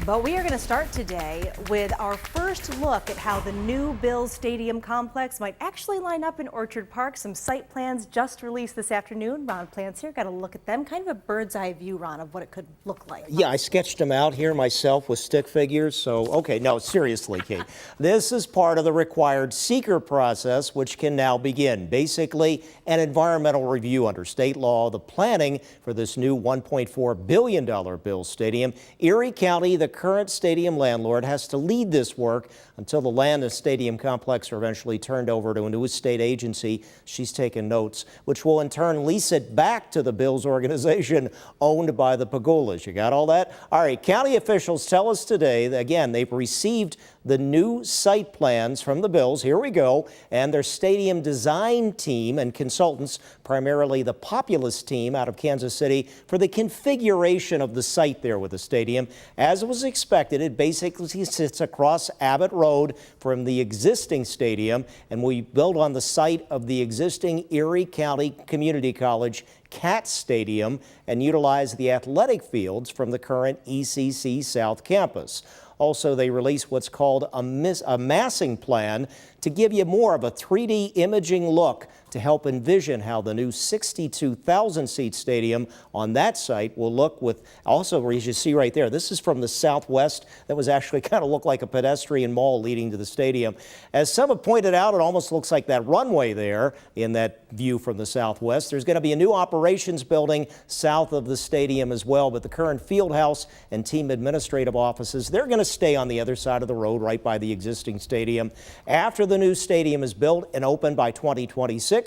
But we are going to start today with our first look at how the new Bills Stadium complex might actually line up in Orchard Park. Some site plans just released this afternoon. Ron Plants here, got a look at them. Kind of a bird's eye view, Ron, of what it could look like. Yeah, I sketched them out here myself with stick figures. So, okay, no, seriously, Kate. This is part of the required SEQR process, which can now begin. Basically, an environmental review under state law, the planning for this new $1.4 billion Bills Stadium. Erie County, the current stadium landlord, has to lead this work until the land and stadium complex are eventually turned over to a new state agency. She's taken notes, which will in turn lease it back to the Bills organization owned by the Pegulas. You got all that? All right, county officials tell us today that, again, they've received the new site plans from the Bills. Here we go. And their stadium design team and consultants, primarily the Pegulas team out of Kansas City, for the configuration of the site there with the stadium. As was expected, it basically sits across Abbott Road from the existing stadium, and we build on the site of the existing Erie County Community College Cat Stadium and utilize the athletic fields from the current ECC South campus. Also, they released what's called a massing plan to give you more of a 3D imaging look to help envision how the new 62,000-seat stadium on that site will look. With also, as you see right there, this is from the southwest. That was actually kind of looked like a pedestrian mall leading to the stadium. As some have pointed out, it almost looks like that runway there in that view from the southwest. There's going to be a new operations building south of the stadium as well, but the current field house and team administrative offices, they're going to stay on the other side of the road right by the existing stadium. After the new stadium is built and open by 2026,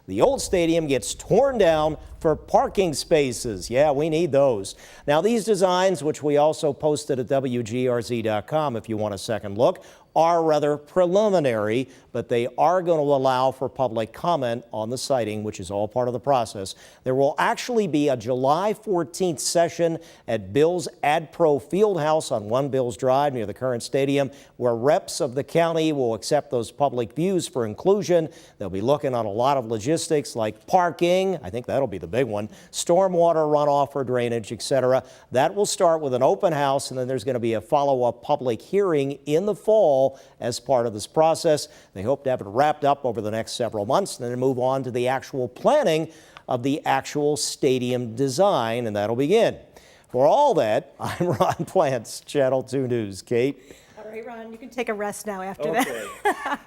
the old stadium gets torn down for parking spaces. Yeah, we need those. Now, these designs, which we also posted at WGRZ.com if you want a second look, are rather preliminary, but they are going to allow for public comment on the siting, which is all part of the process. There will actually be a July 14th session at Bills AdPro Fieldhouse on One Bills Drive near the current stadium, where reps of the county will accept those public views for inclusion. They'll be looking on a lot of logistics like parking, I think that'll be the big one, stormwater runoff or drainage, etc. That will start with an open house, and then there's going to be a follow-up public hearing in the fall as part of this process. They hope to have it wrapped up over the next several months and then move on to the actual planning of the actual stadium design, and that'll begin. For all that, I'm Ron Plants, Channel 2 News. Kate? All right, Ron, you can take a rest now after that.